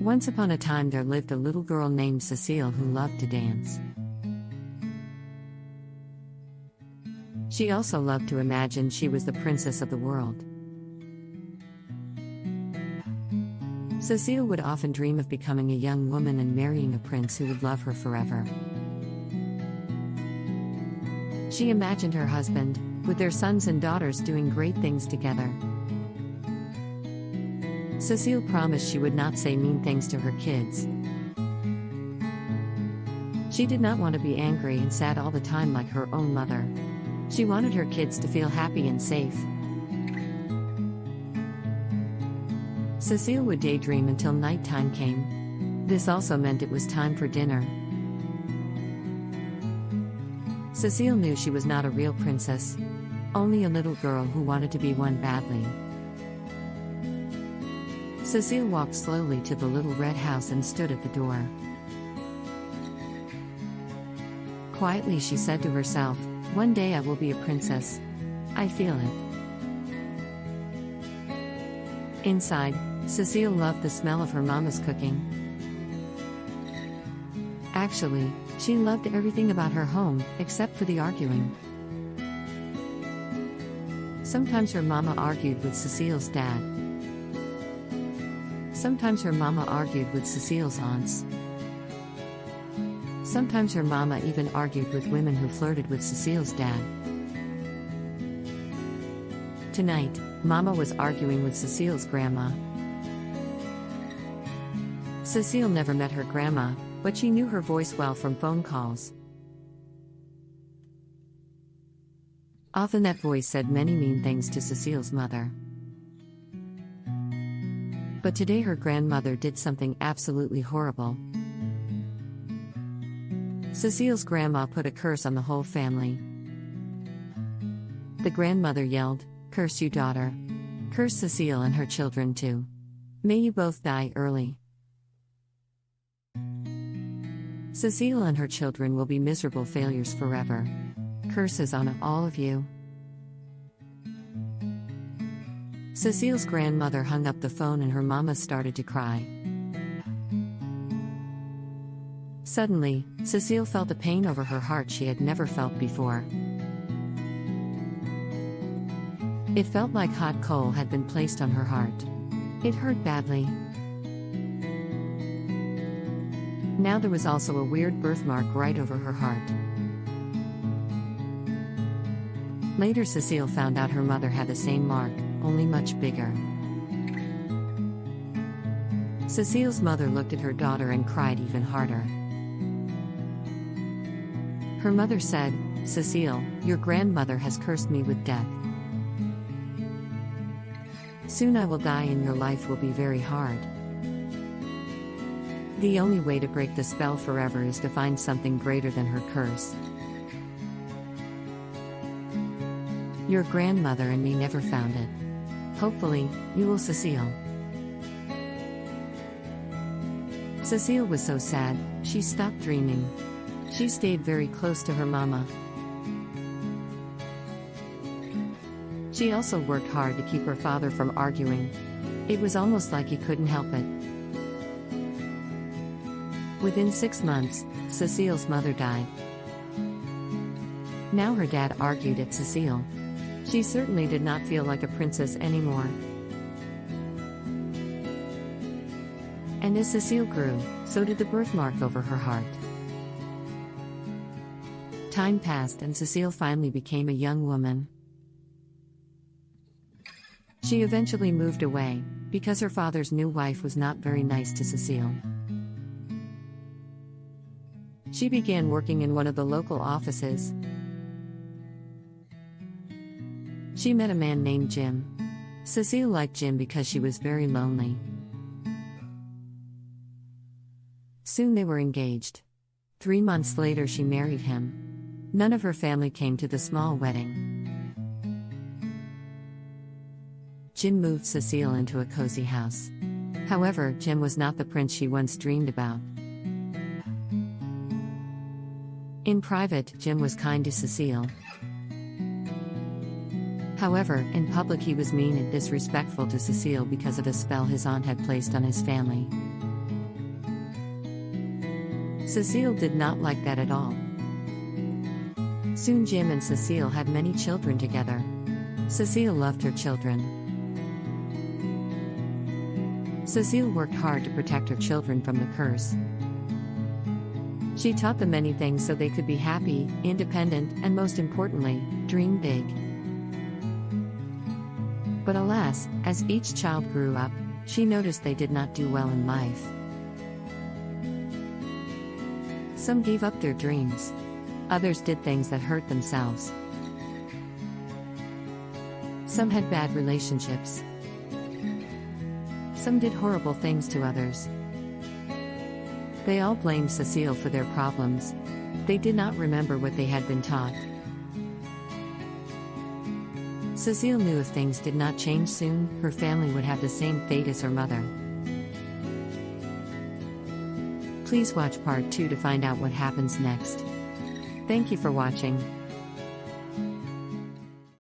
Once upon a time there lived a little girl named Cecille who loved to dance. She also loved to imagine she was the princess of the world. Cecille would often dream of becoming a young woman and marrying a prince who would love her forever. She imagined her husband, with their sons and daughters doing great things together. Cecille promised she would not say mean things to her kids. She did not want to be angry and sad all the time like her own mother. She wanted her kids to feel happy and safe. Cecille would daydream until nighttime came. This also meant it was time for dinner. Cecille knew she was not a real princess, only a little girl who wanted to be one badly. Cecille walked slowly to the little red house and stood at the door. Quietly she said to herself, "One day I will be a princess. I feel it." Inside, Cecille loved the smell of her mama's cooking. Actually, she loved everything about her home, except for the arguing. Sometimes her mama argued with Cecille's dad. Sometimes her mama argued with Cecille's aunts. Sometimes her mama even argued with women who flirted with Cecille's dad. Tonight, Mama was arguing with Cecille's grandma. Cecille never met her grandma, but she knew her voice well from phone calls. Often that voice said many mean things to Cecille's mother. But today her grandmother did something absolutely horrible. Cecille's grandma put a curse on the whole family. The grandmother yelled, "Curse you, daughter. Curse Cecille and her children too. May you both die early. Cecille and her children will be miserable failures forever. Curses on all of you." Cecille's grandmother hung up the phone and her mama started to cry. Suddenly, Cecille felt a pain over her heart she had never felt before. It felt like hot coal had been placed on her heart. It hurt badly. Now there was also a weird birthmark right over her heart. Later Cecille found out her mother had the same mark, only much bigger. Cecille's mother looked at her daughter and cried even harder. Her mother said, "Cecille, your grandmother has cursed me with death. Soon I will die and your life will be very hard. The only way to break the spell forever is to find something greater than her curse. Your grandmother and me never found it. Hopefully, you will, Cecille." Cecille was so sad, she stopped dreaming. She stayed very close to her mama. She also worked hard to keep her father from arguing. It was almost like he couldn't help it. Within 6 months, Cecille's mother died. Now her dad argued at Cecille. She certainly did not feel like a princess anymore. And as Cecille grew, so did the birthmark over her heart. Time passed and Cecille finally became a young woman. She eventually moved away, because her father's new wife was not very nice to Cecille. She began working in one of the local offices. She met a man named Jim. Cecille liked Jim because she was very lonely. Soon they were engaged. 3 months later she married him. None of her family came to the small wedding. Jim moved Cecille into a cozy house. However, Jim was not the prince she once dreamed about. In private, Jim was kind to Cecille. However, in public he was mean and disrespectful to Cecille because of a spell his aunt had placed on his family. Cecille did not like that at all. Soon Jim and Cecille had many children together. Cecille loved her children. Cecille worked hard to protect her children from the curse. She taught them many things so they could be happy, independent, and most importantly, dream big. But alas, as each child grew up, she noticed they did not do well in life. Some gave up their dreams. Others did things that hurt themselves. Some had bad relationships. Some did horrible things to others. They all blamed Cecille for their problems. They did not remember what they had been taught. Cecille knew if things did not change soon, her family would have the same fate as her mother. Please watch part 2 to find out what happens next. Thank you for watching.